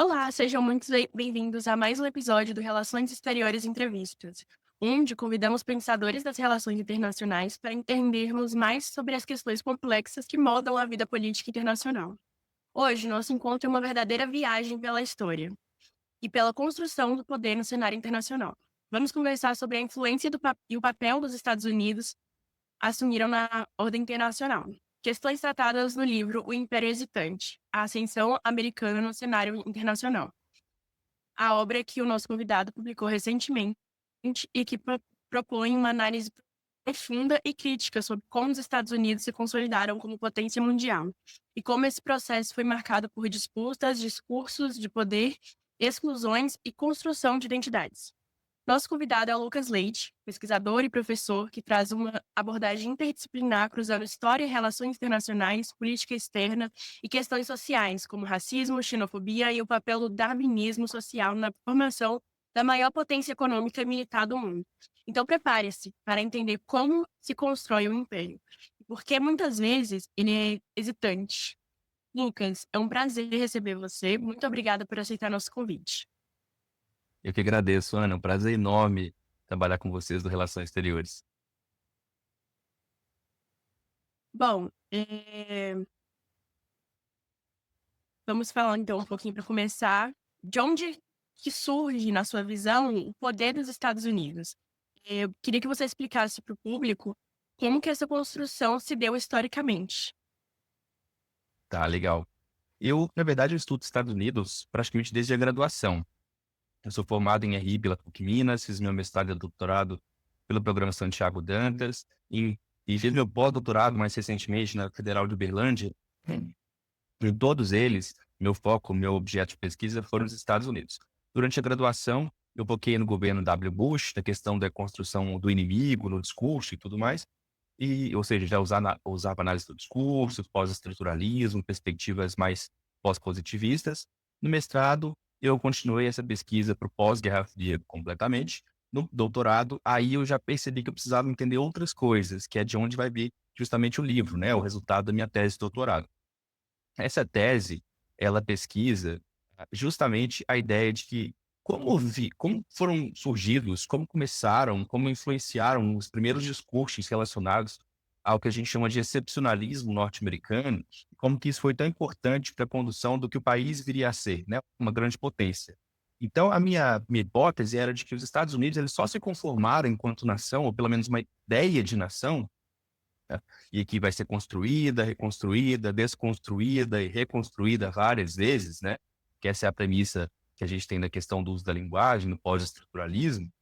Olá, sejam muito bem-vindos a mais um episódio do Relações Exteriores Entrevistas, onde convidamos pensadores das relações internacionais para entendermos mais sobre as questões complexas que moldam a vida política internacional. Hoje, nosso encontro é uma verdadeira viagem pela história e pela construção do poder no cenário internacional. Vamos conversar sobre a influência e o papel dos Estados Unidos assumiram na ordem internacional. Questões tratadas no livro O Império Hesitante, a ascensão americana no cenário internacional. A obra que o nosso convidado publicou recentemente e que propõe uma análise profunda e crítica sobre como os Estados Unidos se consolidaram como potência mundial e como esse processo foi marcado por disputas, discursos de poder, exclusões e construção de identidades. Nosso convidado é o Lucas Leite, pesquisador e professor que traz uma abordagem interdisciplinar cruzando história, relações internacionais, política externa e questões sociais, como racismo, xenofobia e o papel do darwinismo social na formação da maior potência econômica e militar do mundo. Então prepare-se para entender como se constrói um império, porque muitas vezes ele é hesitante. Lucas, é um prazer receber você. Muito obrigada por aceitar nosso convite. Eu que agradeço, Ana. É um prazer enorme trabalhar com vocês do Relações Exteriores. Bom, vamos falar então um pouquinho para começar. De onde que surge, na sua visão, o poder dos Estados Unidos? Eu queria que você explicasse para o público como que essa construção se deu historicamente. Tá, legal. Na verdade, eu estudo Estados Unidos praticamente desde a graduação. Eu sou formado em RI pela PUC Minas, fiz meu mestrado e doutorado pelo programa Santiago Dantas e fiz meu pós-doutorado mais recentemente na Federal de Uberlândia. Em todos eles, meu foco, meu objeto de pesquisa foram os Estados Unidos. Durante a graduação, eu foquei no governo W. Bush, na questão da construção do inimigo, no discurso e tudo mais. Ou seja, já usava análise do discurso, pós-estruturalismo, perspectivas mais pós-positivistas. No mestrado, eu continuei essa pesquisa para o pós-Guerra Fria completamente. No doutorado, aí eu já percebi que eu precisava entender outras coisas, que é de onde vai vir justamente o livro, né, o resultado da minha tese de doutorado. Essa tese, ela pesquisa justamente a ideia de que como foram surgidos, como começaram, como influenciaram os primeiros discursos relacionados ao que a gente chama de excepcionalismo norte-americano, e como que isso foi tão importante para a condução do que o país viria a ser, né, uma grande potência. Então, a minha hipótese era de que os Estados Unidos eles só se conformaram enquanto nação, ou pelo menos uma ideia de nação, né, e que vai ser construída, reconstruída, desconstruída e reconstruída várias vezes, né? Que essa é a premissa que a gente tem da questão do uso da linguagem, no pós-estruturalismo.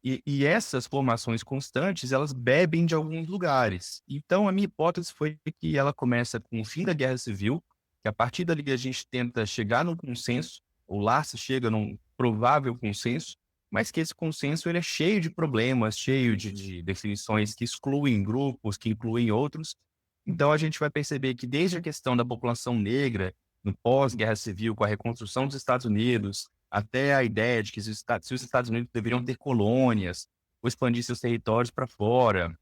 E essas formações constantes, elas bebem de alguns lugares. Então, a minha hipótese foi que ela começa com o fim da Guerra Civil, que a partir dali a gente tenta chegar num consenso, ou lá se chega num provável consenso, mas que esse consenso ele é cheio de problemas, cheio de definições que excluem grupos, que incluem outros. Então, a gente vai perceber que desde a questão da população negra, no pós-Guerra Civil, com a reconstrução dos Estados Unidos, até a ideia de que se os Estados Unidos deveriam ter colônias, ou expandir seus territórios para fora,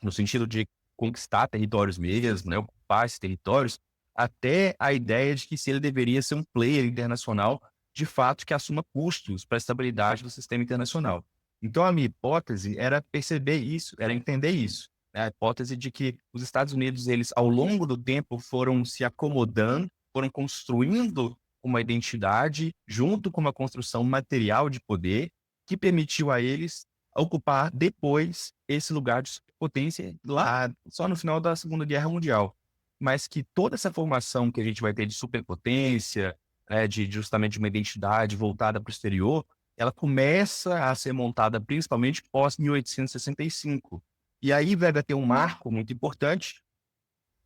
no sentido de conquistar territórios mesmo, né, ocupar esses territórios, até a ideia de que se ele deveria ser um player internacional, de fato, que assuma custos para a estabilidade do sistema internacional. Então, a minha hipótese era perceber isso, era entender isso, né? A hipótese de que os Estados Unidos, eles, ao longo do tempo, foram se acomodando, foram construindo uma identidade junto com uma construção material de poder que permitiu a eles ocupar depois esse lugar de superpotência lá só no final da Segunda Guerra Mundial. Mas que toda essa formação que a gente vai ter de superpotência, né, de justamente uma identidade voltada para o exterior, ela começa a ser montada principalmente pós 1865. E aí vai ter um marco muito importante,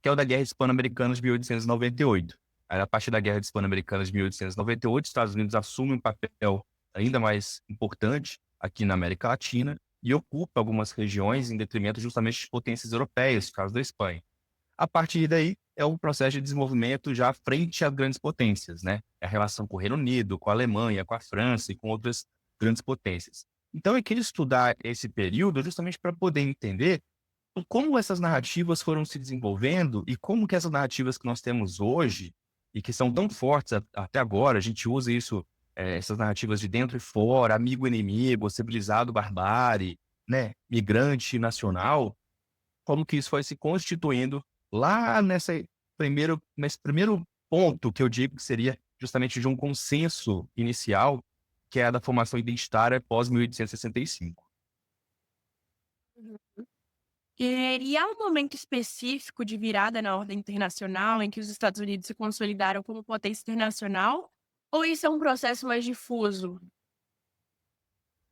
que é o da Guerra Hispano-Americana de 1898. Aí, a partir da Guerra Hispano-Americana de 1898, os Estados Unidos assumem um papel ainda mais importante aqui na América Latina e ocupa algumas regiões em detrimento justamente de potências europeias, no caso da Espanha. A partir daí, é um processo de desenvolvimento já frente às grandes potências, né? É a relação com o Reino Unido, com a Alemanha, com a França e com outras grandes potências. Então, eu queria estudar esse período justamente para poder entender como essas narrativas foram se desenvolvendo e como que essas narrativas que nós temos hoje, e que são tão fortes até agora, a gente usa isso, essas narrativas de dentro e fora, amigo inimigo, civilizado barbárie, né, migrante nacional, como que isso foi se constituindo lá nesse primeiro ponto que eu digo que seria justamente de um consenso inicial, que é a da formação identitária pós 1865. E há um momento específico de virada na ordem internacional em que os Estados Unidos se consolidaram como potência internacional? Ou isso é um processo mais difuso?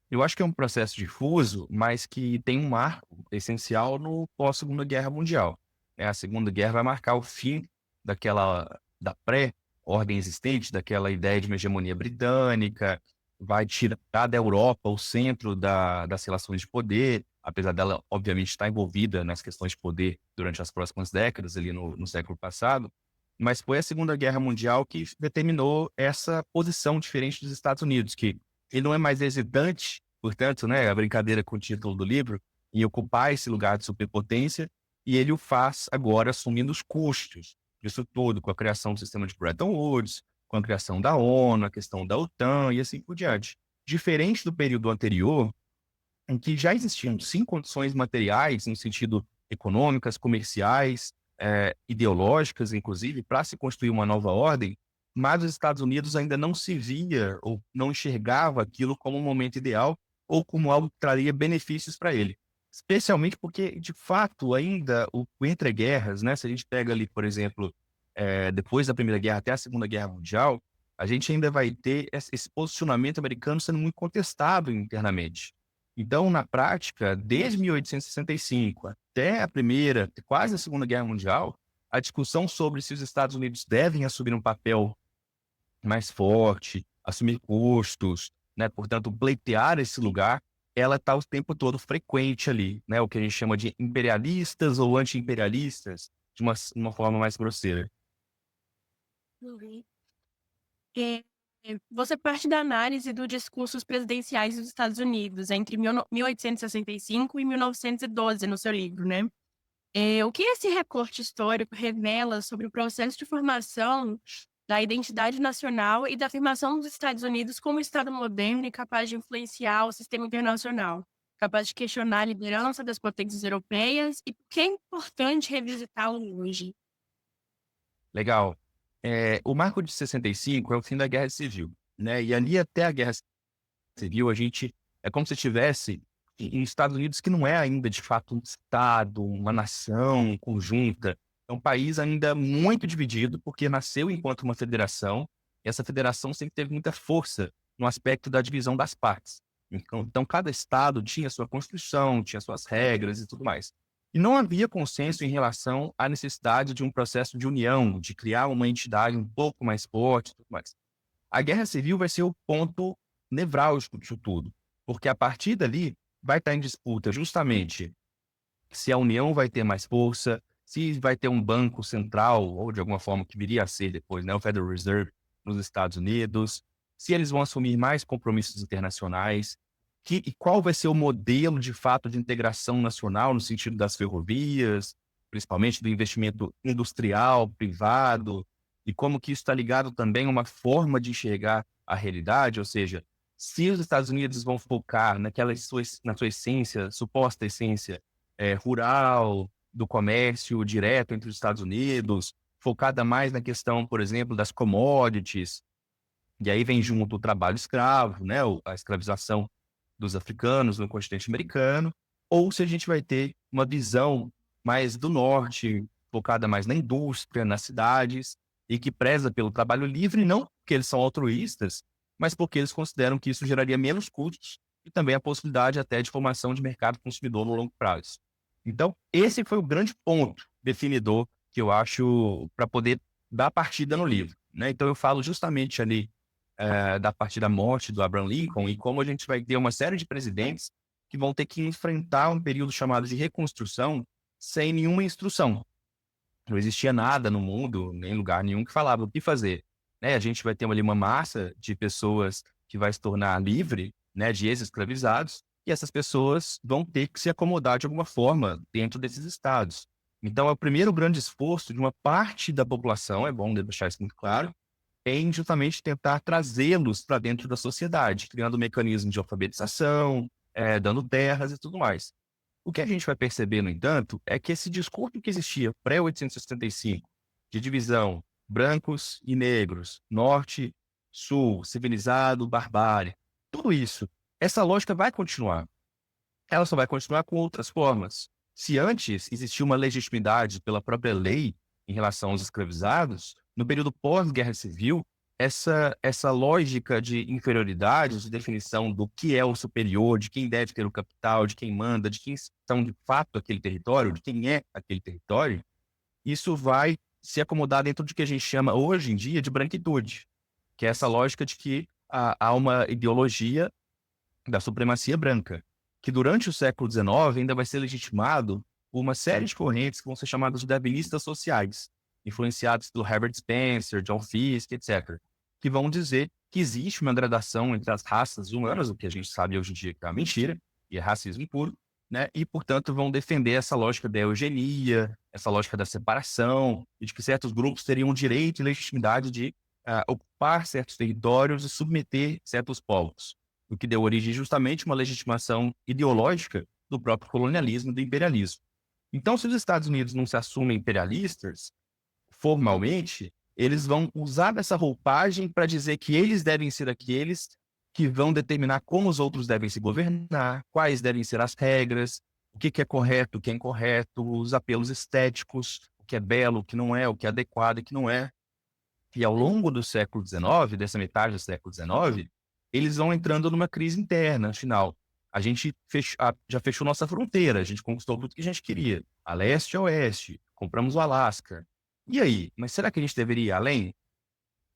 Eu acho que é um processo difuso, mas que tem um marco essencial no pós-Segunda Guerra Mundial. A Segunda Guerra vai marcar o fim da pré-ordem existente, daquela ideia de uma hegemonia britânica, vai tirar da Europa o centro das relações de poder, apesar dela, obviamente, estar envolvida nas questões de poder durante as próximas décadas, ali no século passado, mas foi a Segunda Guerra Mundial que determinou essa posição diferente dos Estados Unidos, que ele não é mais hesitante, portanto, né, a brincadeira com o título do livro, em ocupar esse lugar de superpotência, e ele o faz agora assumindo os custos disso tudo, com a criação do sistema de Bretton Woods, com a criação da ONU, a questão da OTAN e assim por diante. Diferente do período anterior, em que já existiam sim condições materiais, no sentido econômicas, comerciais, ideológicas, inclusive, para se construir uma nova ordem, mas os Estados Unidos ainda não se via ou não enxergava aquilo como um momento ideal ou como algo que traria benefícios para ele. Especialmente porque, de fato, ainda o entre-guerras, né, se a gente pega ali, por exemplo, depois da Primeira Guerra até a Segunda Guerra Mundial, a gente ainda vai ter esse posicionamento americano sendo muito contestado internamente. Então, na prática, desde 1865 até a Primeira, quase a Segunda Guerra Mundial, a discussão sobre se os Estados Unidos devem assumir um papel mais forte, assumir custos, né, portanto, pleitear esse lugar, ela está o tempo todo frequente ali, né, o que a gente chama de imperialistas ou anti-imperialistas, de uma forma mais grosseira. Uhum. Eh, Você parte da análise dos discursos presidenciais dos Estados Unidos entre 1865 e 1912 no seu livro, né? O que esse recorte histórico revela sobre o processo de formação da identidade nacional e da afirmação dos Estados Unidos como Estado moderno e capaz de influenciar o sistema internacional, capaz de questionar a liderança das potências europeias e por que é importante revisitá-lo hoje? Legal. O marco de 65 é o fim da Guerra Civil, né, e ali até a Guerra Civil a gente é como se tivesse em Estados Unidos que não é ainda de fato um estado, uma nação conjunta, é um país ainda muito dividido, porque nasceu enquanto uma federação, e essa federação sempre teve muita força no aspecto da divisão das partes. Então cada estado tinha sua constituição, tinha suas regras e tudo mais. E não havia consenso em relação à necessidade de um processo de união, de criar uma entidade um pouco mais forte e tudo mais. A guerra civil vai ser o ponto nevrálgico disso tudo, porque a partir dali vai estar em disputa justamente se a União vai ter mais força, se vai ter um banco central, ou de alguma forma que viria a ser depois, né, o Federal Reserve nos Estados Unidos, se eles vão assumir mais compromissos internacionais, e qual vai ser o modelo de fato de integração nacional no sentido das ferrovias, principalmente do investimento industrial, privado, e como que isso está ligado também a uma forma de enxergar a realidade, ou seja, se os Estados Unidos vão focar na sua essência, suposta essência rural, do comércio direto entre os Estados Unidos, focada mais na questão, por exemplo, das commodities, e aí vem junto o trabalho escravo, né, a escravização dos africanos no continente americano, ou se a gente vai ter uma visão mais do norte, focada mais na indústria, nas cidades, e que preza pelo trabalho livre, não porque eles são altruístas, mas porque eles consideram que isso geraria menos custos e também a possibilidade até de formação de mercado consumidor no longo prazo. Então, esse foi o grande ponto definidor que eu acho para poder dar partida no livro, né? Então, eu falo justamente ali da partir da morte do Abraham Lincoln e como a gente vai ter uma série de presidentes que vão ter que enfrentar um período chamado de reconstrução sem nenhuma instrução. Não existia nada no mundo, nem lugar nenhum que falava o que fazer, né? A gente vai ter ali uma massa de pessoas que vai se tornar livre, né, de ex-escravizados, e essas pessoas vão ter que se acomodar de alguma forma dentro desses estados. Então, é o primeiro grande esforço de uma parte da população, é bom deixar isso muito claro, em justamente tentar trazê-los para dentro da sociedade, criando mecanismos de alfabetização, dando terras e tudo mais. O que a gente vai perceber, no entanto, é que esse discurso que existia pré-1865, de divisão brancos e negros, norte, sul, civilizado, barbárie, tudo isso, essa lógica vai continuar. Ela só vai continuar com outras formas. Se antes existia uma legitimidade pela própria lei em relação aos escravizados, no período pós-guerra civil, essa lógica de inferioridade, de definição do que é o superior, de quem deve ter o capital, de quem manda, de quem são de fato aquele território, de quem é aquele território, isso vai se acomodar dentro de que a gente chama hoje em dia de branquitude, que é essa lógica de que há uma ideologia da supremacia branca, que durante o século XIX ainda vai ser legitimado por uma série de correntes que vão ser chamadas de darwinistas sociais, influenciados pelo Herbert Spencer, John Fiske, etc., que vão dizer que existe uma gradação entre as raças humanas, o que a gente sabe hoje em dia que é uma mentira, e é racismo puro, né? E, portanto, vão defender essa lógica da eugenia, essa lógica da separação, e de que certos grupos teriam o direito e legitimidade de ocupar certos territórios e submeter certos povos, o que deu origem justamente a uma legitimação ideológica do próprio colonialismo e do imperialismo. Então, se os Estados Unidos não se assumem imperialistas, formalmente, eles vão usar essa roupagem para dizer que eles devem ser aqueles que vão determinar como os outros devem se governar, quais devem ser as regras, o que é correto, o que é incorreto, os apelos estéticos, o que é belo, o que não é, o que é adequado e o que não é. E ao longo do século XIX, dessa metade do século XIX, eles vão entrando numa crise interna, afinal. A gente já fechou nossa fronteira, a gente conquistou tudo que a gente queria, a leste e a oeste, compramos o Alasca. E aí? Mas será que a gente deveria ir além?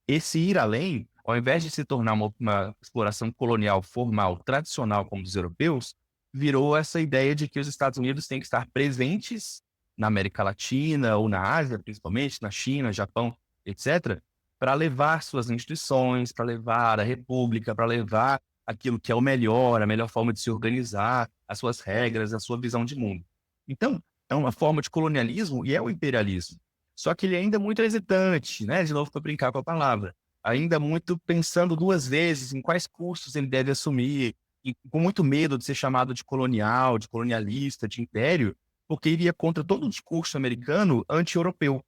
Esse ir além, ao invés de se tornar uma exploração colonial formal, tradicional, como dos europeus, virou essa ideia de que os Estados Unidos têm que estar presentes na América Latina ou na Ásia, principalmente, na China, Japão, etc., para levar suas instituições, para levar a república, para levar aquilo que é o melhor, a melhor forma de se organizar, as suas regras, a sua visão de mundo. Então, é uma forma de colonialismo e é o imperialismo. Só que ele ainda é muito hesitante, né? De novo, para brincar com a palavra. Ainda muito pensando duas vezes em quais cursos ele deve assumir, e com muito medo de ser chamado de colonial, de colonialista, de império, porque iria contra todo o discurso americano anti-europeu,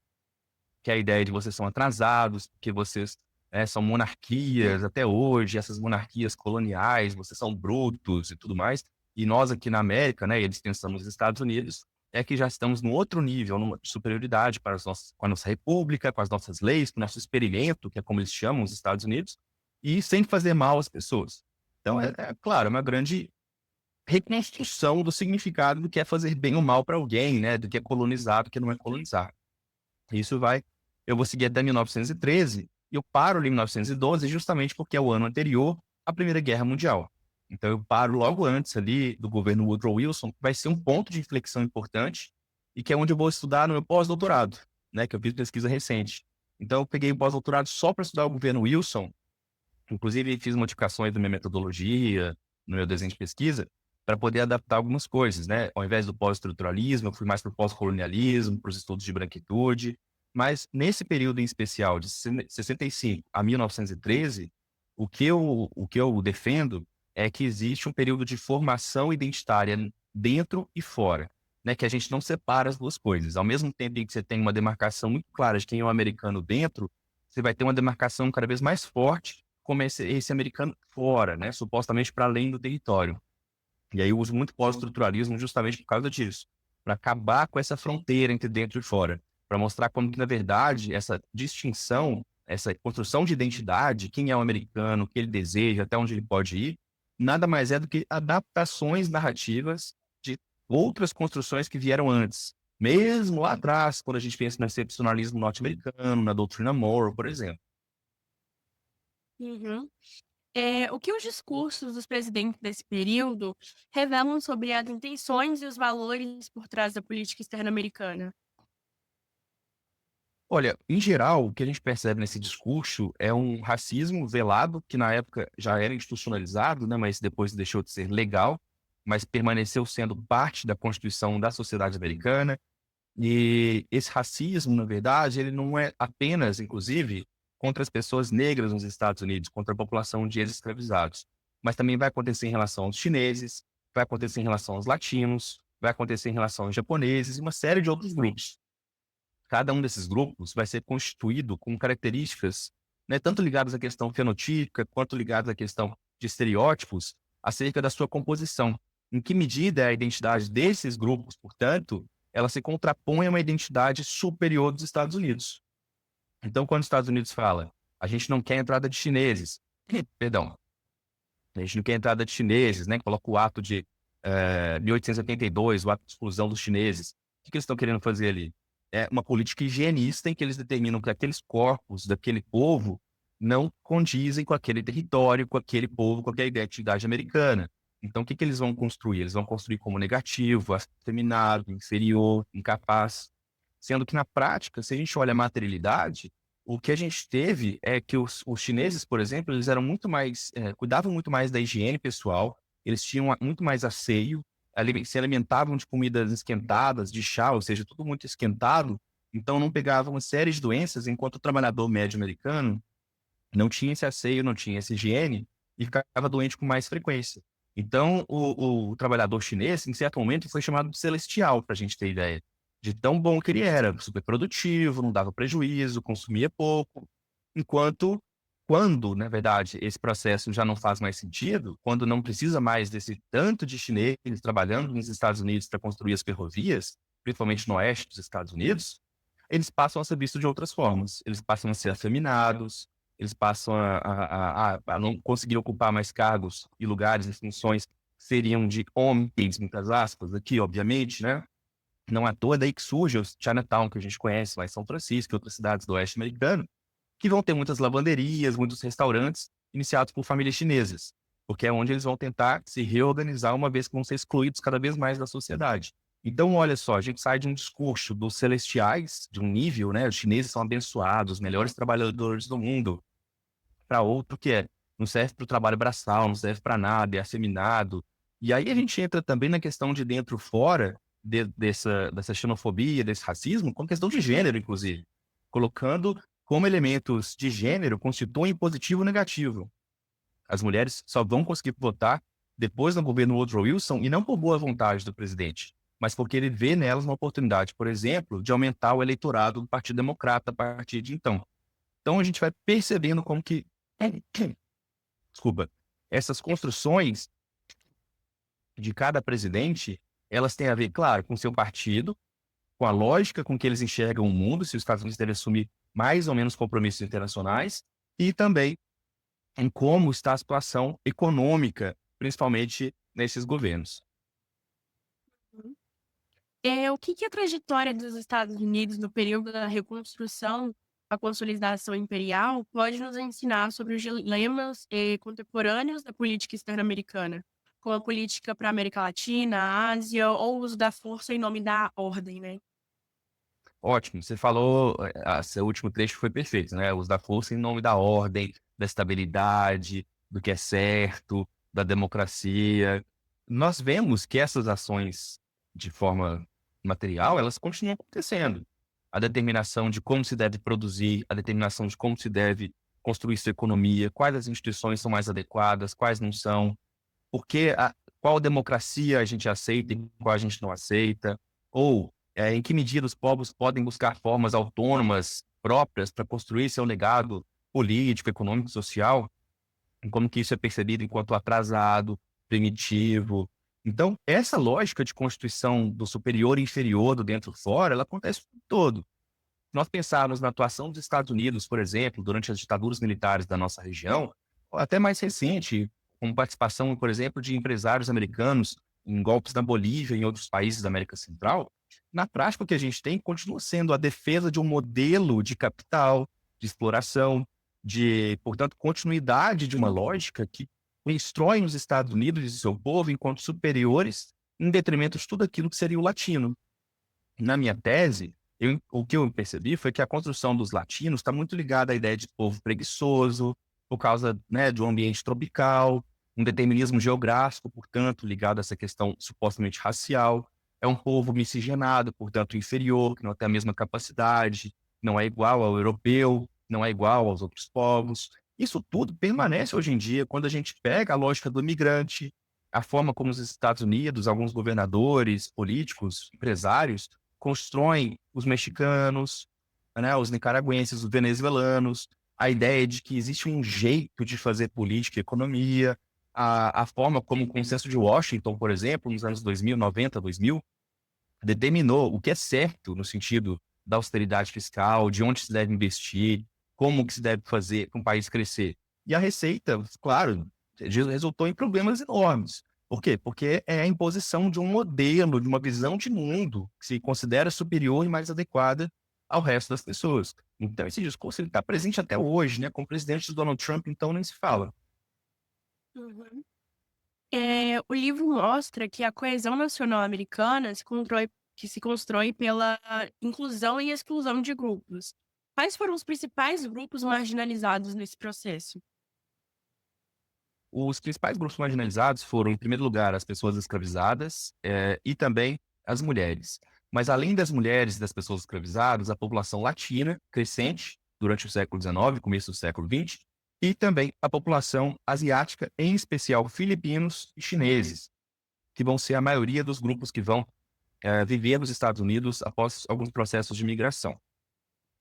que é a ideia de vocês são atrasados, porque vocês são monarquias até hoje, essas monarquias coloniais, vocês são brutos e tudo mais. E nós aqui na América, né, eles pensando nos Estados Unidos, é que já estamos num outro nível, numa superioridade com a nossa república, com as nossas leis, com o nosso experimento, que é como eles chamam os Estados Unidos, e sem fazer mal às pessoas. Então, claro, é uma grande reconstrução do significado do que é fazer bem ou mal para alguém, né, do que é colonizar, do que não é colonizar. Isso eu vou seguir até 1913, e eu paro ali em 1912 justamente porque é o ano anterior à Primeira Guerra Mundial. Então eu paro logo antes ali do governo Woodrow Wilson, que vai ser um ponto de inflexão importante, e que é onde eu vou estudar no meu pós-doutorado, né, que eu fiz pesquisa recente. Então eu peguei o pós-doutorado só para estudar o governo Wilson, inclusive fiz modificações na minha metodologia, no meu desenho de pesquisa, para poder adaptar algumas coisas, né? Ao invés do pós-estruturalismo, eu fui mais para o pós-colonialismo, para os estudos de branquitude. Mas nesse período em especial, de 65 a 1913, o que eu defendo é que existe um período de formação identitária dentro e fora, né? Que a gente não separa as duas coisas. Ao mesmo tempo em que você tem uma demarcação muito clara de quem é o americano dentro, você vai ter uma demarcação cada vez mais forte como esse americano fora, né? Supostamente para além do território. E aí eu uso muito pós-estruturalismo justamente por causa disso, para acabar com essa fronteira entre dentro e fora, para mostrar como que, na verdade, essa distinção, essa construção de identidade, quem é o americano, o que ele deseja, até onde ele pode ir, nada mais é do que adaptações narrativas de outras construções que vieram antes. Mesmo lá atrás, quando a gente pensa no excepcionalismo norte-americano, na doutrina Monroe, por exemplo. Uhum. O que os discursos dos presidentes desse período revelam sobre as intenções e os valores por trás da política externa americana? Olha, em geral, o que a gente percebe nesse discurso é um racismo velado, que na época já era institucionalizado, né, mas depois deixou de ser legal, mas permaneceu sendo parte da constituição da sociedade americana. E esse racismo, na verdade, ele não é apenas, inclusive, contra as pessoas negras nos Estados Unidos, contra a população de ex-escravizados, mas também vai acontecer em relação aos chineses, vai acontecer em relação aos latinos, vai acontecer em relação aos japoneses e uma série de outros grupos. Cada um desses grupos vai ser constituído com características, né, tanto ligadas à questão fenotípica, quanto ligadas à questão de estereótipos, acerca da sua composição. Em que medida a identidade desses grupos, portanto, ela se contrapõe a uma identidade superior dos Estados Unidos. Então, quando os Estados Unidos fala, a gente não quer entrada de chineses, perdão, a gente não quer entrada de chineses, né? Coloca o ato de 1882, o ato de exclusão dos chineses. O que eles estão querendo fazer ali? É uma política higienista em que eles determinam que aqueles corpos daquele povo não condizem com aquele território, com aquele povo, com aquela identidade americana. Então, o que eles vão construir? Eles vão construir como negativo, afeminado, inferior, incapaz. Sendo que, na prática, se a gente olha a materialidade, o que a gente teve é que os chineses, por exemplo, eles eram muito mais, cuidavam muito mais da higiene pessoal, eles tinham muito mais asseio, se alimentavam de comidas esquentadas, de chá, ou seja, tudo muito esquentado, então não pegavam uma série de doenças, enquanto o trabalhador médio americano não tinha esse asseio, não tinha essa higiene e ficava doente com mais frequência. Então, o trabalhador chinês, em certo momento, foi chamado de celestial, para a gente ter ideia. De tão bom que ele era, super produtivo, não dava prejuízo, consumia pouco. Enquanto, quando, na verdade, esse processo já não faz mais sentido, quando não precisa mais desse tanto de chineses trabalhando nos Estados Unidos para construir as ferrovias, principalmente no oeste dos Estados Unidos, eles passam a ser vistos de outras formas. Eles passam a ser afeminados, eles passam a não conseguir ocupar mais cargos e lugares e funções que seriam de homens, muitas aspas, aqui, obviamente, né? Não à toa daí que surge o Chinatown, que a gente conhece lá em São Francisco e outras cidades do oeste americano, que vão ter muitas lavanderias, muitos restaurantes iniciados por famílias chinesas, porque é onde eles vão tentar se reorganizar, uma vez que vão ser excluídos cada vez mais da sociedade. Então, olha só, a gente sai de um discurso dos celestiais, de um nível, né? Os chineses são abençoados, os melhores trabalhadores do mundo, para outro que não serve para o trabalho braçal, não serve para nada, é afeminado. E aí a gente entra também na questão de dentro e fora dessa xenofobia, desse racismo, com questão de gênero, inclusive, colocando como elementos de gênero constituem positivo ou negativo. As mulheres só vão conseguir votar depois do governo Woodrow Wilson e não por boa vontade do presidente, mas porque ele vê nelas uma oportunidade, por exemplo, de aumentar o eleitorado do Partido Democrata a partir de então. Então a gente vai percebendo como que desculpa, essas construções de cada presidente, elas têm a ver, claro, com o seu partido, com a lógica com que eles enxergam o mundo, se os Estados Unidos devem assumir mais ou menos compromissos internacionais, e também em como está a situação econômica, principalmente nesses governos. O que a trajetória dos Estados Unidos no período da reconstrução, a consolidação imperial, pode nos ensinar sobre os dilemas contemporâneos da política externa americana, como a política para a América Latina, Ásia, ou o uso da força em nome da ordem, né? Ótimo, você falou, seu último trecho foi perfeito, né? O uso da força em nome da ordem, da estabilidade, do que é certo, da democracia. Nós vemos que essas ações, de forma material, elas continuam acontecendo. A determinação de como se deve produzir, a determinação de como se deve construir sua economia, quais as instituições são mais adequadas, quais não são, porque qual democracia a gente aceita e qual a gente não aceita, ou em que medida os povos podem buscar formas autônomas próprias para construir seu legado político, econômico, social, e como que isso é percebido enquanto atrasado, primitivo. Então, essa lógica de constituição do superior e inferior, do dentro e fora, ela acontece o tempo todo. Nós pensarmos na atuação dos Estados Unidos, por exemplo, durante as ditaduras militares da nossa região, ou até mais recente, com participação, por exemplo, de empresários americanos em golpes na Bolívia e em outros países da América Central, na prática o que a gente tem continua sendo a defesa de um modelo de capital, de exploração, de, portanto, continuidade de uma lógica que constrói os Estados Unidos e seu povo enquanto superiores em detrimento de tudo aquilo que seria o latino. Na minha tese, o que eu percebi foi que a construção dos latinos está muito ligada à ideia de povo preguiçoso, por causa, né, de um ambiente tropical, um determinismo geográfico, portanto, ligado a essa questão supostamente racial. é um povo miscigenado, portanto inferior, que não tem a mesma capacidade, não é igual ao europeu, não é igual aos outros povos. Isso tudo permanece hoje em dia quando a gente pega a lógica do imigrante, a forma como os Estados Unidos, alguns governadores, políticos, empresários, constroem os mexicanos, né, os nicaragüenses, os venezuelanos, a ideia de que existe um jeito de fazer política e economia, a forma como o Consenso de Washington, por exemplo, nos anos 2000, 90, 2000, determinou o que é certo no sentido da austeridade fiscal, de onde se deve investir, como que se deve fazer para um país crescer. E a Receita, claro, resultou em problemas enormes. Por quê? Porque é a imposição de um modelo, de uma visão de mundo que se considera superior e mais adequada ao resto das pessoas. Então, esse discurso está presente até hoje, né? Com o presidente Donald Trump, então, nem se fala. Uhum. O livro mostra que a coesão nacional americana se constrói pela inclusão e exclusão de grupos. Quais foram os principais grupos marginalizados nesse processo? Os principais grupos marginalizados foram, em primeiro lugar, as pessoas escravizadas, e também as mulheres. Mas além das mulheres e das pessoas escravizadas, a população latina, crescente durante o século XIX, começo do século XX, e também a população asiática, em especial filipinos e chineses, que vão ser a maioria dos grupos que vão viver nos Estados Unidos após alguns processos de migração.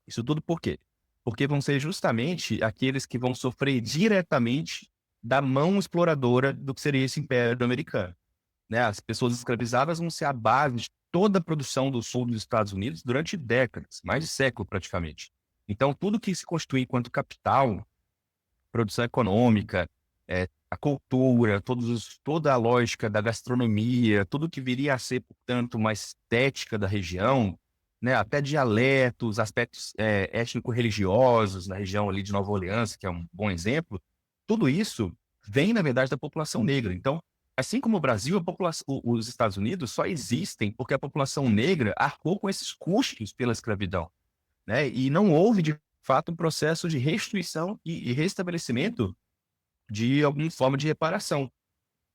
Isso tudo por quê? Porque vão ser justamente aqueles que vão sofrer diretamente da mão exploradora do que seria esse império americano, né? As pessoas escravizadas vão ser a base de toda a produção do sul dos Estados Unidos durante décadas, mais de século praticamente. Então, tudo que se constitui enquanto capital, produção econômica, a cultura, toda a lógica da gastronomia, tudo que viria a ser, portanto, uma estética da região, né, até dialetos, aspectos étnico-religiosos na região ali de Nova Orleans, que é um bom exemplo, tudo isso vem, na verdade, da população negra. Então, assim como o Brasil, os Estados Unidos só existem porque a população negra arcou com esses custos pela escravidão, né? E não houve, de fato, um processo de restituição e restabelecimento de alguma forma de reparação.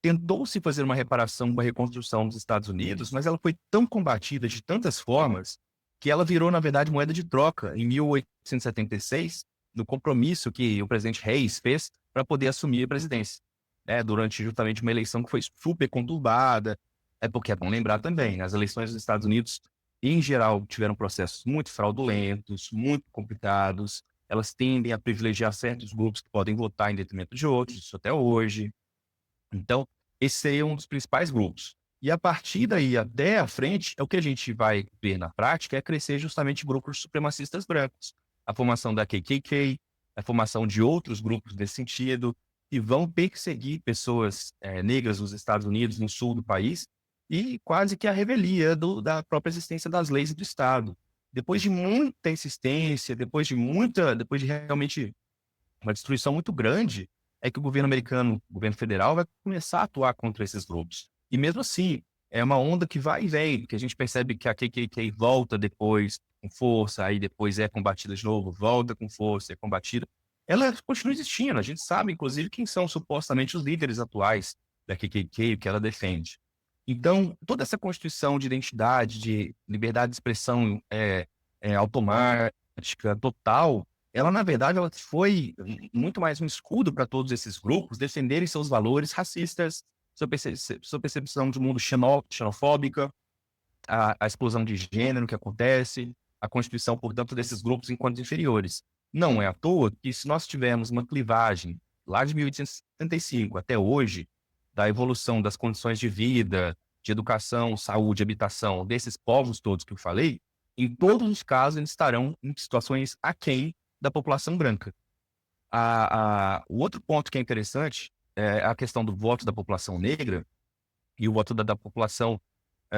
Tentou-se fazer uma reparação, uma reconstrução dos Estados Unidos, mas ela foi tão combatida de tantas formas que ela virou, na verdade, moeda de troca em 1876, no compromisso que o presidente Hayes fez para poder assumir a presidência, né, durante justamente uma eleição que foi super conturbada. É porque é bom lembrar também, as eleições dos Estados Unidos, em geral, tiveram processos muito fraudulentos, muito complicados. Elas tendem a privilegiar certos grupos que podem votar em detrimento de outros, isso até hoje. Então, esse seria um dos principais grupos. E a partir daí até a frente, é o que a gente vai ver na prática, é crescer justamente grupos supremacistas brancos. A formação da KKK, a formação de outros grupos nesse sentido, que vão perseguir pessoas negras nos Estados Unidos, no sul do país, e quase que a revelia da própria existência das leis do Estado. Depois de muita insistência, depois de realmente uma destruição muito grande, é que o governo americano, o governo federal, vai começar a atuar contra esses grupos. E mesmo assim, é uma onda que vai e vem, porque a gente percebe que a KKK volta depois com força, aí depois é combatida de novo, volta com força, é combatida. Ela continua existindo, a gente sabe, inclusive, quem são supostamente os líderes atuais da KKK, o que ela defende. Então, toda essa constituição de identidade, de liberdade de expressão automática, total, ela, na verdade, ela foi muito mais um escudo para todos esses grupos defenderem seus valores racistas, sua percepção de mundo xenofóbica, a explosão de gênero que acontece, a constituição, portanto, desses grupos enquanto inferiores. Não é à toa que, se nós tivermos uma clivagem lá de 1875 até hoje, da evolução das condições de vida, de educação, saúde, habitação desses povos todos que eu falei, em todos os casos eles estarão em situações aquém da população branca. O outro ponto que é interessante é a questão do voto da população negra e o voto da população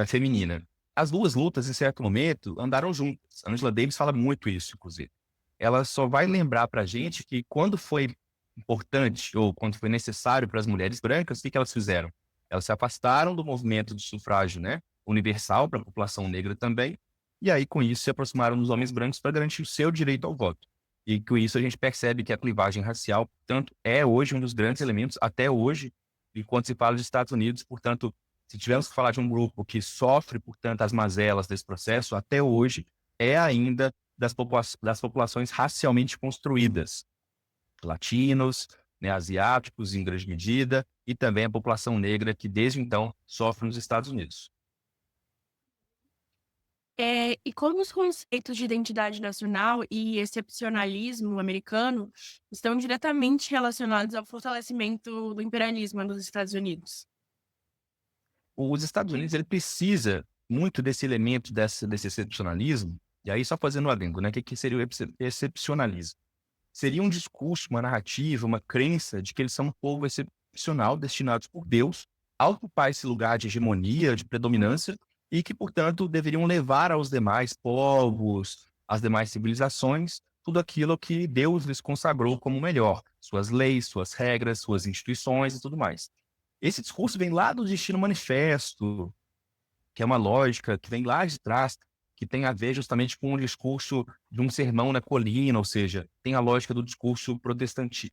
feminina. As duas lutas, em certo momento, andaram juntas. A Angela Davis fala muito isso, inclusive. Ela só vai lembrar para a gente que quando foi importante ou quando foi necessário para as mulheres brancas, o que elas fizeram? Elas se afastaram do movimento do sufrágio, né, universal para a população negra também, e aí com isso se aproximaram dos homens brancos para garantir o seu direito ao voto. E com isso a gente percebe que a clivagem racial, portanto, é hoje um dos grandes elementos, até hoje, enquanto se fala dos Estados Unidos, portanto, Se tivermos que falar de um grupo que sofre, portanto, as mazelas desse processo, até hoje, é ainda das populações racialmente construídas, latinos, né, asiáticos em grande medida, e também a população negra que desde então sofre nos Estados Unidos. E como os conceitos de identidade nacional e excepcionalismo americano estão diretamente relacionados ao fortalecimento do imperialismo nos Estados Unidos? Os Estados Unidos ele precisa muito desse elemento desse excepcionalismo, e aí só fazendo um adendo, né? O que seria o excepcionalismo? Seria um discurso, uma narrativa, uma crença de que eles são um povo excepcional, destinados por Deus a ocupar esse lugar de hegemonia, de predominância, e que, portanto, deveriam levar aos demais povos, às demais civilizações, tudo aquilo que Deus lhes consagrou como melhor, suas leis, suas regras, suas instituições e tudo mais. Esse discurso vem lá do Destino Manifesto, que é uma lógica que vem lá de trás, que tem a ver justamente com o discurso de um sermão na colina, ou seja, tem a lógica do discurso protestante,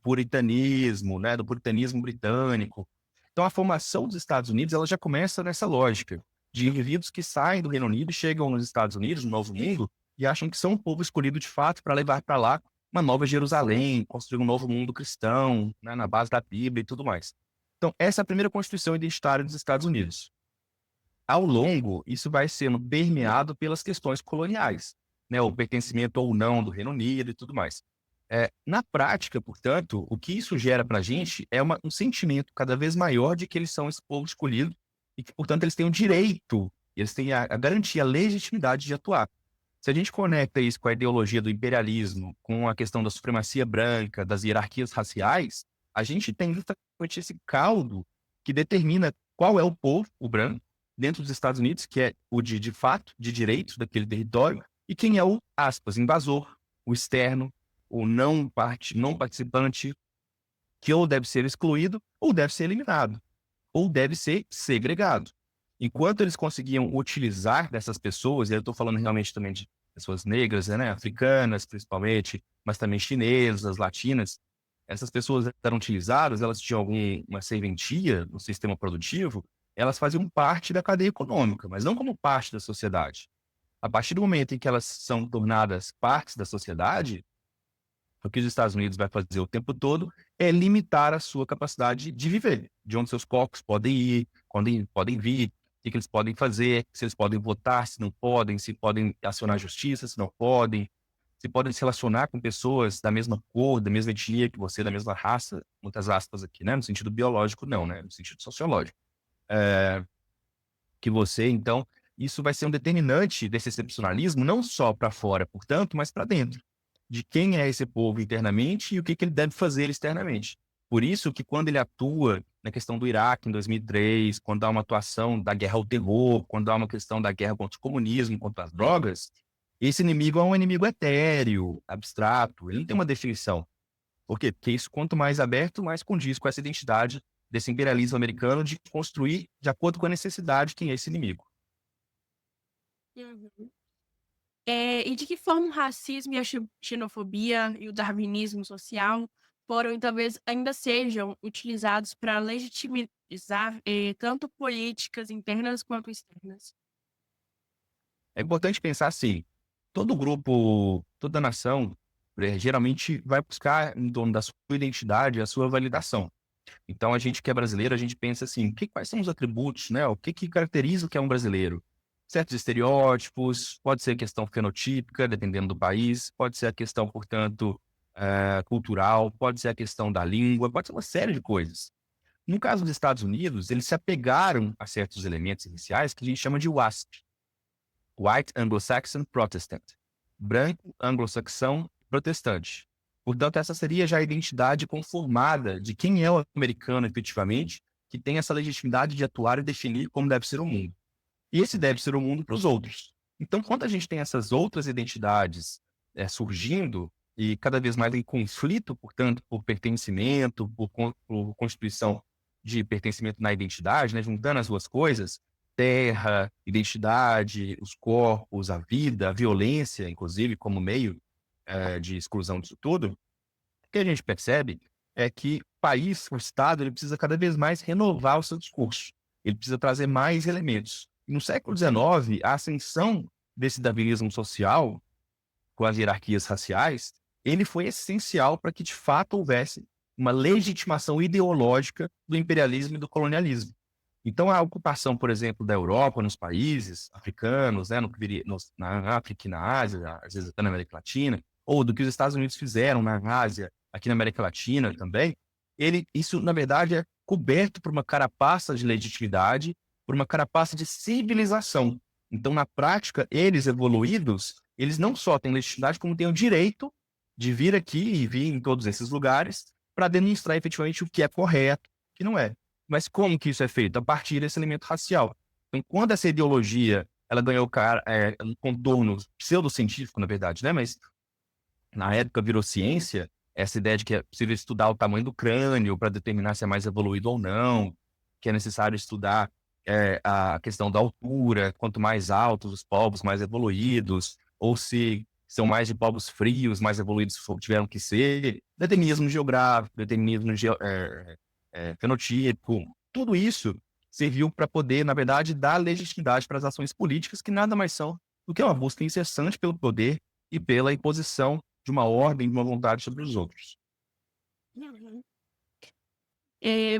puritanismo, né, do puritanismo britânico. Então, a formação dos Estados Unidos ela já começa nessa lógica de indivíduos que saem do Reino Unido e chegam nos Estados Unidos, no Novo Mundo, e acham que são um povo escolhido de fato para levar para lá uma nova Jerusalém, construir um novo mundo cristão, né, na base da Bíblia e tudo mais. Então, essa é a primeira constituição identitária dos Estados Unidos. Ao longo, isso vai sendo permeado pelas questões coloniais, né, o pertencimento ou não do Reino Unido e tudo mais. Na prática, portanto, o que isso gera para a gente é um sentimento cada vez maior de que eles são esse povo escolhido e que, portanto, eles têm o direito, eles têm a garantia, a legitimidade de atuar. Se a gente conecta isso com a ideologia do imperialismo, com a questão da supremacia branca, das hierarquias raciais, a gente tem justamente esse caldo que determina qual é o povo, o branco, dentro dos Estados Unidos, que é o de fato, de direitos daquele território, e quem é o, aspas, invasor, o externo, o não participante, que ou deve ser excluído, ou deve ser eliminado, ou deve ser segregado. Enquanto eles conseguiam utilizar dessas pessoas, e eu estou falando realmente também de pessoas negras, né, africanas principalmente, mas também chinesas, latinas, essas pessoas eram utilizadas, elas tinham alguma serventia no sistema produtivo, elas faziam parte da cadeia econômica, mas não como parte da sociedade. A partir do momento em que elas são tornadas partes da sociedade, o que os Estados Unidos vai fazer o tempo todo é limitar a sua capacidade de viver, de onde seus corpos podem ir, quando podem vir, o que eles podem fazer, se eles podem votar, se não podem, se podem acionar a justiça, se não podem, se podem se relacionar com pessoas da mesma cor, da mesma etnia que você, da mesma raça, muitas aspas aqui, né? No sentido biológico, não, né? No sentido sociológico. Que você, então, isso vai ser um determinante desse excepcionalismo, não só para fora, portanto, mas para dentro, de quem é esse povo internamente e o que ele deve fazer externamente. Por isso que quando ele atua na questão do Iraque em 2003, quando há uma atuação da guerra ao terror, quando há uma questão da guerra contra o comunismo, contra as drogas, esse inimigo é um inimigo etéreo, abstrato, ele não tem uma definição. Por quê? Porque isso, quanto mais aberto, mais condiz com essa identidade desse imperialismo americano de construir de acordo com a necessidade quem é esse inimigo. Uhum. E de que forma o racismo e a xenofobia e o darwinismo social foram e talvez ainda sejam utilizados para legitimizar tanto políticas internas quanto externas? É importante pensar assim, todo grupo, toda nação, geralmente vai buscar em torno da sua identidade a sua validação. Então, a gente que é brasileiro, a gente pensa assim, quais são os atributos, né? O que caracteriza o que é um brasileiro? Certos estereótipos, pode ser questão fenotípica, dependendo do país, pode ser a questão, portanto, cultural, pode ser a questão da língua, pode ser uma série de coisas. No caso dos Estados Unidos, eles se apegaram a certos elementos iniciais que a gente chama de WASP, White Anglo-Saxon Protestant, branco, anglo-saxão, protestante. Portanto, essa seria já a identidade conformada de quem é o americano efetivamente, que tem essa legitimidade de atuar e definir como deve ser o mundo. E esse deve ser o mundo para os outros. Então, quando a gente tem essas outras identidades surgindo, e cada vez mais em conflito, portanto, por pertencimento, por constituição de pertencimento na identidade, né, juntando as duas coisas, terra, identidade, os corpos, a vida, a violência, inclusive, como meio de exclusão disso tudo, o que a gente percebe é que o país, o Estado, ele precisa cada vez mais renovar o seu discurso. ele precisa trazer mais elementos. E no século XIX, a ascensão desse darwinismo social, com as hierarquias raciais, ele foi essencial para que, de fato, houvesse uma legitimação ideológica do imperialismo e do colonialismo. Então, a ocupação, por exemplo, da Europa nos países africanos, né, na África e na Ásia, às vezes até na América Latina, ou do que os Estados Unidos fizeram na Ásia, aqui na América Latina também, isso, na verdade, é coberto por uma carapaça de legitimidade, por uma carapaça de civilização. Então, na prática, eles evoluídos, eles não só têm legitimidade, como têm o direito de vir aqui e vir em todos esses lugares para demonstrar efetivamente o que é correto, o que não é. Mas como que isso é feito? A partir desse elemento racial. Então, quando essa ideologia ela ganhou um contorno pseudocientífico, na verdade, né? Mas na época virou ciência, essa ideia de que é possível estudar o tamanho do crânio para determinar se é mais evoluído ou não, que é necessário estudar a questão da altura, quanto mais altos os povos, mais evoluídos, ou se são mais de povos frios, mais evoluídos tiveram que ser, determinismo geográfico, determinismo fenotípico, tudo isso serviu para poder, na verdade, dar legitimidade para as ações políticas, que nada mais são do que uma busca incessante pelo poder e pela imposição de uma ordem, de uma vontade sobre os outros. Uhum.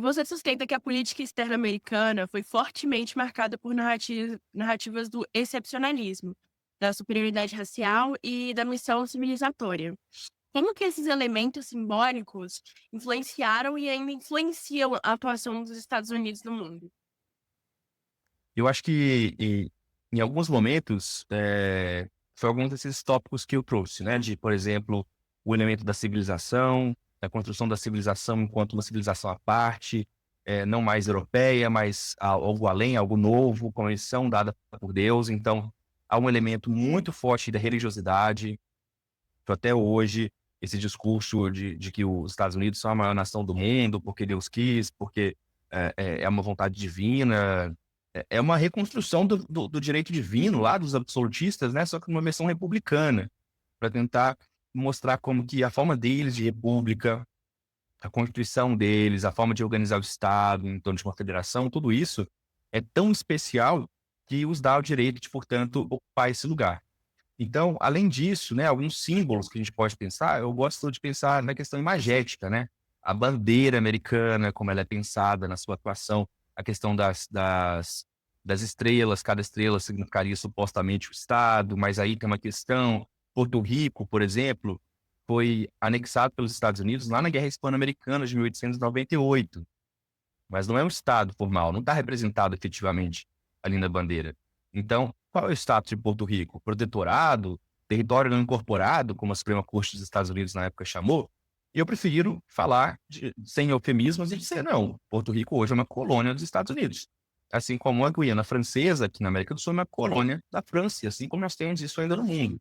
Você sustenta que a política externa americana foi fortemente marcada por narrativas do excepcionalismo, da superioridade racial e da missão civilizatória. Como que esses elementos simbólicos influenciaram e ainda influenciam a atuação dos Estados Unidos no mundo? Eu acho que, em alguns momentos, foi alguns desses tópicos que eu trouxe, né? De, por exemplo, o elemento da civilização, da construção da civilização enquanto uma civilização à parte, não mais europeia, mas algo além, algo novo, com a missão dada por Deus. Então, há um elemento muito forte da religiosidade. Então, até hoje, esse discurso de que os Estados Unidos são a maior nação do mundo, porque Deus quis, porque é uma vontade divina, é uma reconstrução do direito divino lá dos absolutistas, né? Só que numa versão republicana, para tentar mostrar como que a forma deles de república, a constituição deles, a forma de organizar o Estado em torno de uma federação, tudo isso é tão especial que os dá o direito de, portanto, ocupar esse lugar. Então, além disso, né, alguns símbolos que a gente pode pensar, eu gosto de pensar na questão imagética, né? A bandeira americana, como ela é pensada na sua atuação, a questão das estrelas, cada estrela significaria supostamente o Estado, mas aí tem uma questão, Porto Rico, por exemplo, foi anexado pelos Estados Unidos lá na Guerra Hispano-Americana de 1898, mas não é um Estado formal, não está representado efetivamente ali na bandeira. Então, qual é o status de Porto Rico? Protetorado? Território não incorporado, como a Suprema Corte dos Estados Unidos na época chamou? E eu prefiro falar, sem eufemismos, e dizer, não, Porto Rico hoje é uma colônia dos Estados Unidos. Assim como a Guiana Francesa, aqui na América do Sul, é uma colônia da França, assim como nós temos isso ainda no mundo.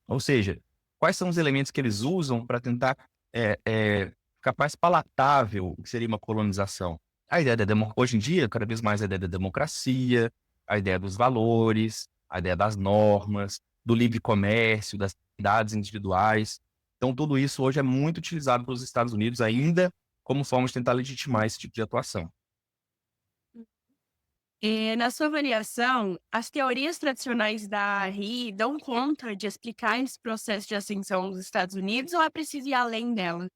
Ou seja, quais são os elementos que eles usam para tentar ficar mais palatável o que seria uma colonização? A ideia hoje em dia, cada vez mais a ideia da democracia, a ideia dos valores, a ideia das normas, do livre comércio, das cidades individuais. Então, tudo isso hoje é muito utilizado pelos Estados Unidos ainda como forma de tentar legitimar esse tipo de atuação. Na sua avaliação, as teorias tradicionais da RI dão conta de explicar esse processo de ascensão dos Estados Unidos ou é preciso ir além dela?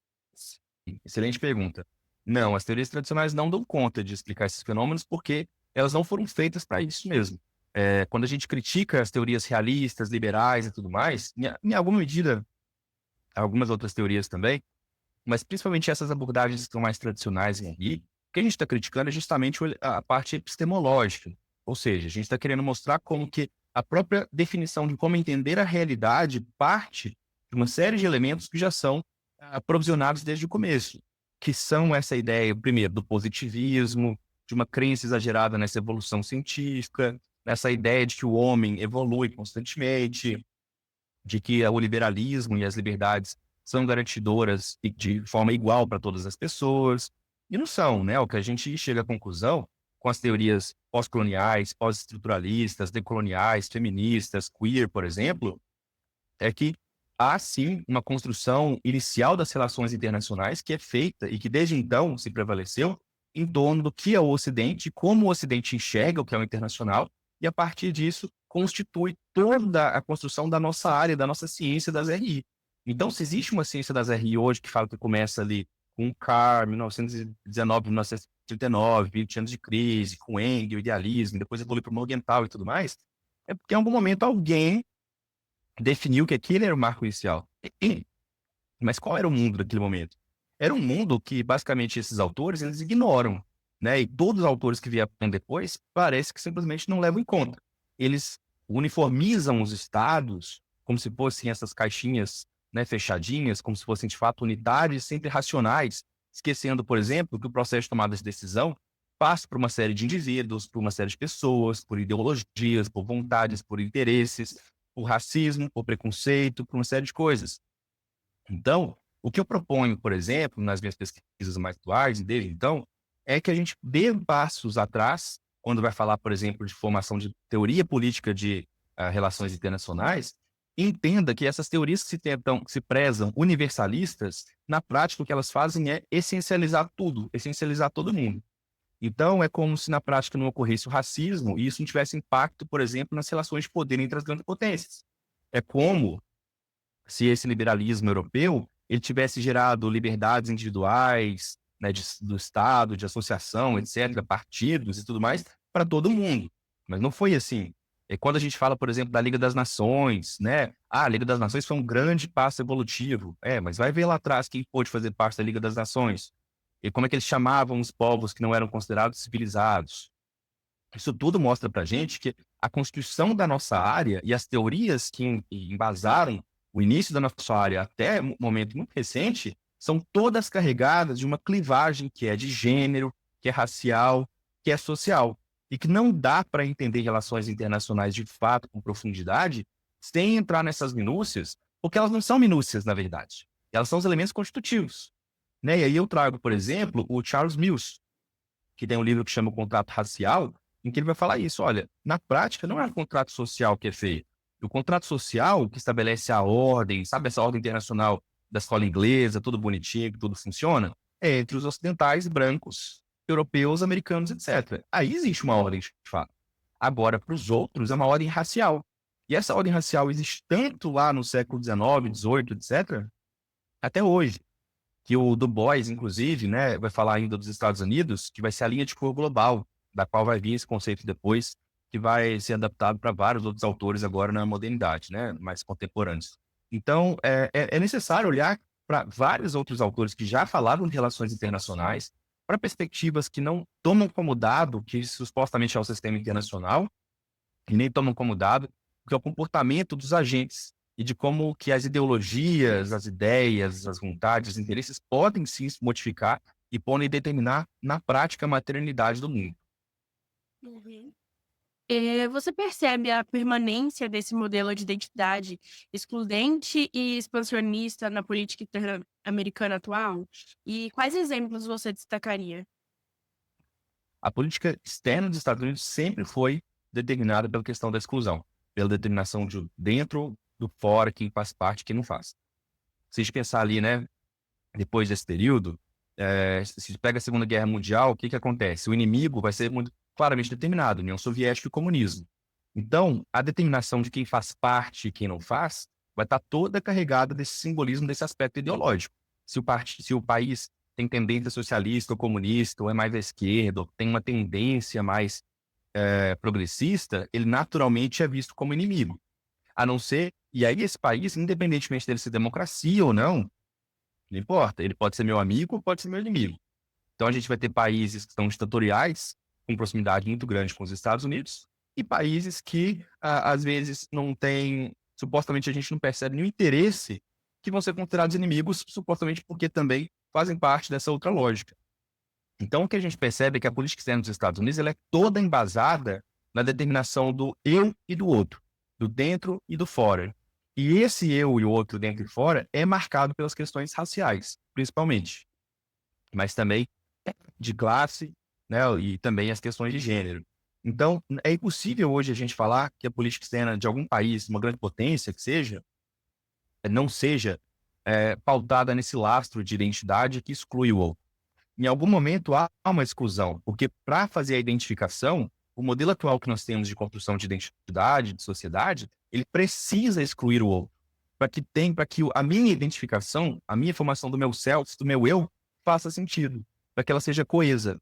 Excelente pergunta. Não, as teorias tradicionais não dão conta de explicar esses fenômenos porque elas não foram feitas para isso mesmo. Quando a gente critica as teorias realistas, liberais e tudo mais, em alguma medida, algumas outras teorias também, mas principalmente essas abordagens que são mais tradicionais em RI, o que a gente está criticando é justamente a parte epistemológica. Ou seja, a gente está querendo mostrar como que a própria definição de como entender a realidade parte de uma série de elementos que já são provisionados desde o começo, que são essa ideia, primeiro, do positivismo, de uma crença exagerada nessa evolução científica, nessa ideia de que o homem evolui constantemente, de que o liberalismo e as liberdades são garantidoras e de forma igual para todas as pessoas, e não são, né? O que a gente chega à conclusão com as teorias pós-coloniais, pós-estruturalistas, decoloniais, feministas, queer, por exemplo, é que há sim uma construção inicial das relações internacionais que é feita e que desde então se prevaleceu em torno do que é o Ocidente, como o Ocidente enxerga o que é o internacional, e a partir disso constitui toda a construção da nossa área, da nossa ciência das RI. Então, se existe uma ciência das RI hoje que fala que começa ali com o Carr, 1919, 1939, 20 anos de crise, com Engels, idealismo, depois evolui para o Morgenthau e tudo mais, é porque em algum momento alguém definiu que aquele era o marco inicial. Mas qual era o mundo daquele momento? Era um mundo que, basicamente, esses autores, eles ignoram, né? E todos os autores que vieram depois, parece que simplesmente não levam em conta. Eles uniformizam os estados como se fossem essas caixinhas, né, fechadinhas, como se fossem, de fato, unidades sempre racionais, esquecendo, por exemplo, que o processo de tomada de decisão passa por uma série de indivíduos, por uma série de pessoas, por ideologias, por vontades, por interesses, por racismo, por preconceito, por uma série de coisas. Então, o que eu proponho, por exemplo, nas minhas pesquisas mais atuais, e desde então, é que a gente dê passos atrás, quando vai falar, por exemplo, de formação de teoria política de relações internacionais, e entenda que essas teorias que se prezam universalistas, na prática o que elas fazem é essencializar tudo, essencializar todo mundo. Então, é como se na prática não ocorresse o racismo e isso não tivesse impacto, por exemplo, nas relações de poder entre as grandes potências. É como se esse liberalismo europeu ele tivesse gerado liberdades individuais, né, do Estado, de associação, etc., partidos e tudo mais, para todo mundo. Mas não foi assim. E quando a gente fala, por exemplo, da Liga das Nações, né? Ah, a Liga das Nações foi um grande passo evolutivo. Mas vai ver lá atrás quem pôde fazer parte da Liga das Nações. E como é que eles chamavam os povos que não eram considerados civilizados. Isso tudo mostra para a gente que a constituição da nossa área e as teorias que embasaram o início da nossa área até um momento muito recente são todas carregadas de uma clivagem que é de gênero, que é racial, que é social. E que não dá para entender relações internacionais de fato com profundidade sem entrar nessas minúcias, porque elas não são minúcias, na verdade. Elas são os elementos constitutivos. Né? E aí eu trago, por exemplo, o Charles Mills, que tem um livro que chama O Contrato Racial, em que ele vai falar isso. Olha, na prática, não é o contrato social que é feito. O contrato social que estabelece a ordem, sabe essa ordem internacional da escola inglesa, tudo bonitinho, tudo funciona, é entre os ocidentais, brancos, europeus, americanos, etc. Aí existe uma ordem de fato. Agora, para os outros, é uma ordem racial. E essa ordem racial existe tanto lá no século XIX, XVIII, etc., até hoje que o Du Bois, inclusive, né, vai falar ainda dos Estados Unidos, que vai ser a linha de cor global, da qual vai vir esse conceito depois, que vai ser adaptado para vários outros autores agora na modernidade, né, mais contemporâneos. Então, é necessário olhar para vários outros autores que já falaram de relações internacionais, para perspectivas que não tomam como dado que supostamente é o sistema internacional, e nem tomam como dado que é o comportamento dos agentes e de como que as ideologias, as ideias, as vontades, os interesses podem sim se modificar e podem determinar na prática a maternidade do mundo. Uhum. Você percebe a permanência desse modelo de identidade excludente e expansionista na política interamericana atual? E quais exemplos você destacaria? A política externa dos Estados Unidos sempre foi determinada pela questão da exclusão, pela determinação de dentro, do fora, quem faz parte, quem não faz. Se a gente pensar ali, né, depois desse período, se pega a Segunda Guerra Mundial, o que que acontece? O inimigo vai ser muito claramente determinado, União Soviética e comunismo. Então, a determinação de quem faz parte e quem não faz vai estar toda carregada desse simbolismo, desse aspecto ideológico. Se o país tem tendência socialista ou comunista, ou é mais à esquerda, ou tem uma tendência mais progressista, ele naturalmente é visto como inimigo. A não ser, e aí esse país, independentemente dele ser democracia ou não importa, ele pode ser meu amigo ou pode ser meu inimigo. Então a gente vai ter países que são ditatoriais, com proximidade muito grande com os Estados Unidos, e países que às vezes não têm, supostamente a gente não percebe nenhum interesse, que vão ser considerados inimigos, supostamente porque também fazem parte dessa outra lógica. Então o que a gente percebe é que a política externa dos Estados Unidos ela é toda embasada na determinação do eu e do outro, do dentro e do fora. E esse eu e o outro dentro e fora é marcado pelas questões raciais, principalmente, mas também de classe, né, e também as questões de gênero. Então, é impossível hoje a gente falar que a política externa de algum país, uma grande potência que seja, não seja pautada nesse lastro de identidade que exclui o outro. em algum momento há uma exclusão, porque para fazer a identificação, o modelo atual que nós temos de construção de identidade, de sociedade, ele precisa excluir o outro, para que a minha identificação, a minha formação do meu self, do meu eu, faça sentido, para que ela seja coesa,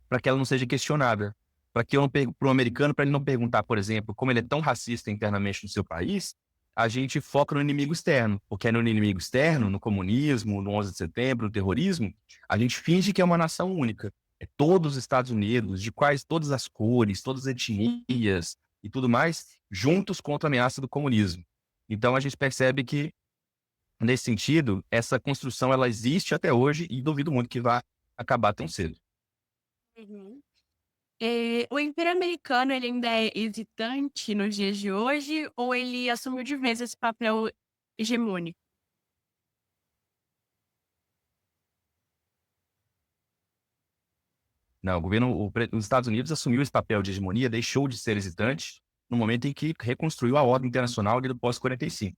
para que ela não seja questionada, para que eu não para o americano, para ele não perguntar, por exemplo, como ele é tão racista internamente no seu país, a gente foca no inimigo externo, porque é no inimigo externo, no comunismo, no 11 de setembro, no terrorismo, a gente finge que é uma nação única. É todos os Estados Unidos, de quais todas as cores, todas as etnias e tudo mais, juntos contra a ameaça do comunismo. Então a gente percebe que, nesse sentido, essa construção ela existe até hoje e duvido muito que vá acabar tão cedo. Uhum. O Império Americano, ele ainda é hesitante nos dias de hoje ou ele assumiu de vez esse papel hegemônico? Não, os Estados Unidos assumiu esse papel de hegemonia, deixou de ser hesitante no momento em que reconstruiu a ordem internacional ali do pós-45.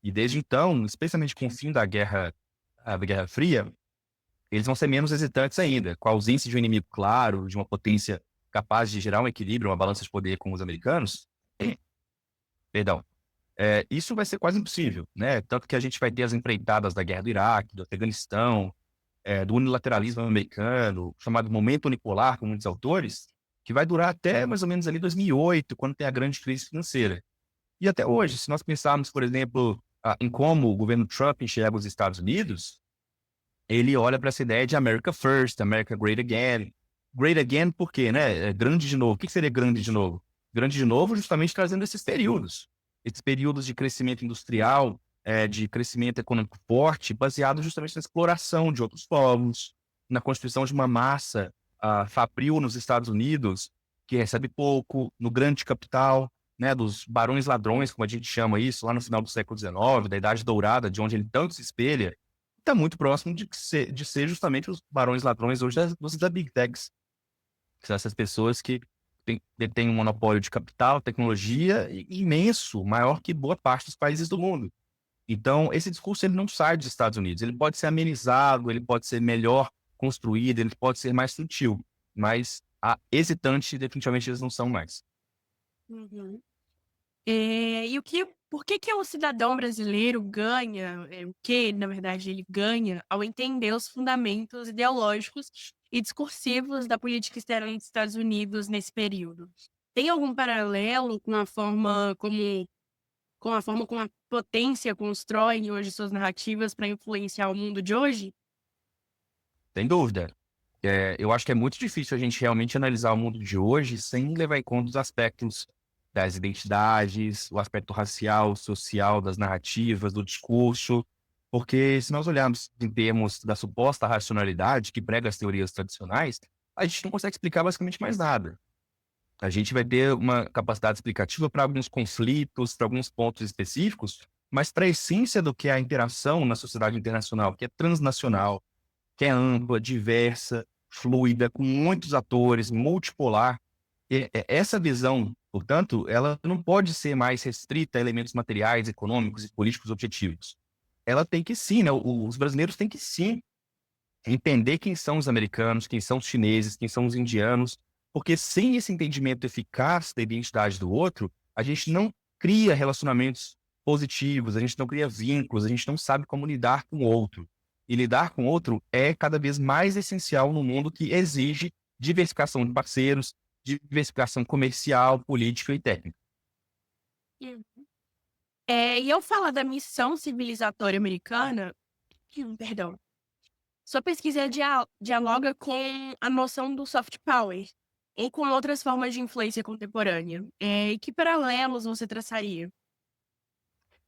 E desde então, especialmente com o fim a Guerra Fria, eles vão ser menos hesitantes ainda, com a ausência de um inimigo claro, de uma potência capaz de gerar um equilíbrio, uma balança de poder com os americanos. Perdão. Isso vai ser quase impossível, né? Tanto que a gente vai ter as empreitadas da guerra do Iraque, do Afeganistão, do unilateralismo americano, chamado momento unipolar, com muitos autores, que vai durar até mais ou menos ali 2008, quando tem a grande crise financeira. E até hoje, se nós pensarmos, por exemplo, em como o governo Trump enxerga os Estados Unidos, ele olha para essa ideia de America First, America Great Again. Great Again por quê, né? Grande de novo. O que seria grande de novo? Grande de novo justamente trazendo esses períodos de crescimento industrial, de crescimento econômico forte, baseado justamente na exploração de outros povos, na constituição de uma massa fabril nos Estados Unidos, que recebe pouco, no grande capital, né, dos barões ladrões, como a gente chama isso, lá no final do século XIX, da Idade Dourada, de onde ele tanto se espelha, está muito próximo de ser justamente os barões ladrões hoje da Big Techs, que são essas pessoas que detêm um monopólio de capital, tecnologia imenso, maior que boa parte dos países do mundo. Então, esse discurso ele não sai dos Estados Unidos. Ele pode ser amenizado, ele pode ser melhor construído, ele pode ser mais sutil, mas hesitante, definitivamente, eles não são mais. Uhum. Por que que o cidadão brasileiro ganha, o que, na verdade, ele ganha ao entender os fundamentos ideológicos e discursivos da política externa dos Estados Unidos nesse período? Tem algum paralelo com a forma como a potência constrói hoje suas narrativas para influenciar o mundo de hoje? Sem dúvida. Eu acho que é muito difícil a gente realmente analisar o mundo de hoje sem levar em conta os aspectos das identidades, o aspecto racial, social, das narrativas, do discurso, porque se nós olharmos em termos da suposta racionalidade que prega as teorias tradicionais, a gente não consegue explicar basicamente mais nada. A gente vai ter uma capacidade explicativa para alguns conflitos, para alguns pontos específicos, mas para a essência do que é a interação na sociedade internacional, que é transnacional, que é ampla, diversa, fluida, com muitos atores, multipolar. Essa visão, portanto, ela não pode ser mais restrita a elementos materiais, econômicos e políticos objetivos. Ela tem que sim, né? Os brasileiros têm que sim entender quem são os americanos, quem são os chineses, quem são os indianos, porque sem esse entendimento eficaz da identidade do outro, a gente não cria relacionamentos positivos, a gente não cria vínculos, a gente não sabe como lidar com o outro. E lidar com o outro é cada vez mais essencial no mundo que exige diversificação de parceiros, diversificação comercial, política e técnica. Hum. E ao falar da missão civilizatória americana, perdão, sua pesquisa dialoga com a noção do soft power ou com outras formas de influência contemporânea. E que paralelos você traçaria?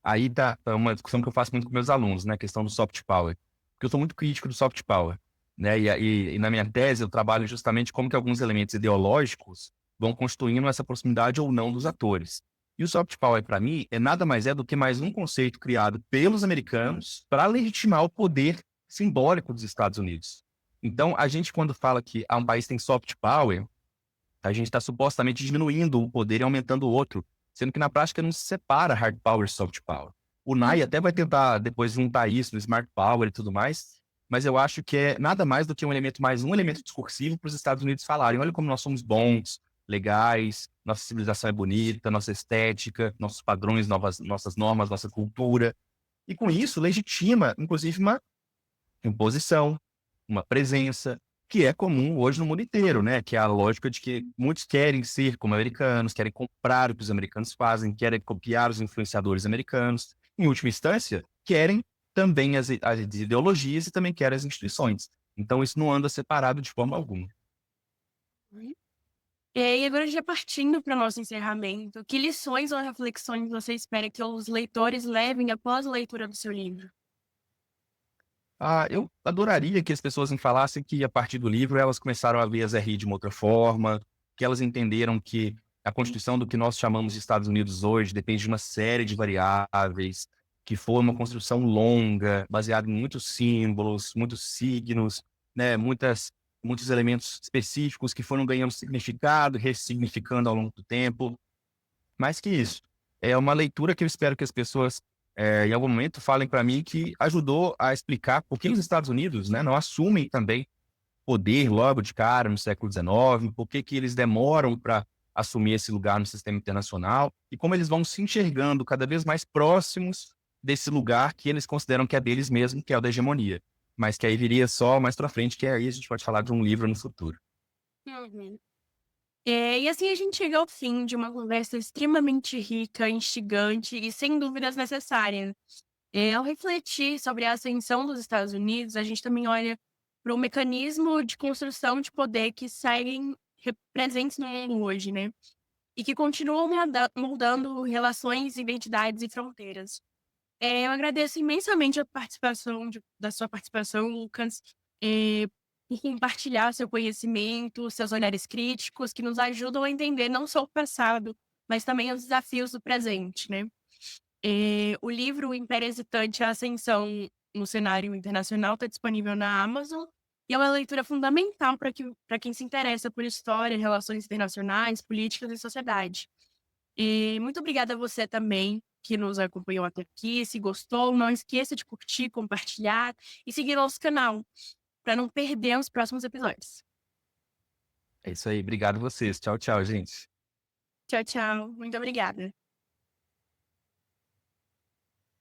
Aí tá uma discussão que eu faço muito com meus alunos, né? A questão do soft power. Porque eu sou muito crítico do soft power, né? E na minha tese eu trabalho justamente como que alguns elementos ideológicos vão construindo essa proximidade ou não dos atores. E o soft power, para mim, nada mais do que mais um conceito criado pelos americanos para legitimar o poder simbólico dos Estados Unidos. Então, a gente, quando fala que um país tem soft power, a gente está supostamente diminuindo um poder e aumentando o outro, sendo que na prática não se separa hard power e soft power. O NAI até vai tentar depois juntar isso no smart power e tudo mais, mas eu acho que é nada mais do que um elemento discursivo para os Estados Unidos falarem: olha como nós somos bons, legais, nossa civilização é bonita, nossa estética, nossos padrões, nossas normas, nossa cultura. E com isso legitima, inclusive, uma imposição, uma presença, que é comum hoje no mundo inteiro, né? Que é a lógica de que muitos querem ser como americanos, querem comprar o que os americanos fazem, querem copiar os influenciadores americanos. Em última instância, querem também as ideologias e também querem as instituições. Então, isso não anda separado de forma alguma. E aí, agora já partindo para o nosso encerramento, que lições ou reflexões você espera que os leitores levem após a leitura do seu livro? Eu adoraria que as pessoas me falassem que, a partir do livro, elas começaram a ver as RI de uma outra forma, que elas entenderam que a constituição do que nós chamamos de Estados Unidos hoje depende de uma série de variáveis, que foi uma construção longa, baseada em muitos símbolos, muitos signos, né, muitos elementos específicos que foram ganhando significado, ressignificando ao longo do tempo. Mais que isso, é uma leitura que eu espero que as pessoas, em algum momento, falem para mim que ajudou a explicar por que os Estados Unidos, né, não assumem também poder logo de cara no século XIX, por que eles demoram para assumir esse lugar no sistema internacional e como eles vão se enxergando cada vez mais próximos desse lugar que eles consideram que é deles mesmo, que é o da hegemonia. Mas que aí viria só mais para frente, que aí a gente pode falar de um livro no futuro. Uhum. E assim a gente chega ao fim de uma conversa extremamente rica, instigante e sem dúvidas necessária. Ao refletir sobre a ascensão dos Estados Unidos, a gente também olha para o mecanismo de construção de poder que seguem presentes no mundo hoje, né? E que continuam moldando relações, identidades e fronteiras. Eu agradeço imensamente a da sua participação, Lucas, eh, por compartilhar seu conhecimento, seus olhares críticos, que nos ajudam a entender não só o passado, mas também os desafios do presente, né? O livro O Império Hesitante e a Ascensão no Cenário Internacional está disponível na Amazon e é uma leitura fundamental para quem se interessa por história, relações internacionais, políticas e sociedade. E muito obrigada a você também que nos acompanhou até aqui. Se gostou, não esqueça de curtir, compartilhar e seguir nosso canal para não perder os próximos episódios. É isso aí, obrigado a vocês. Tchau, tchau, gente. Tchau, tchau. Muito obrigada.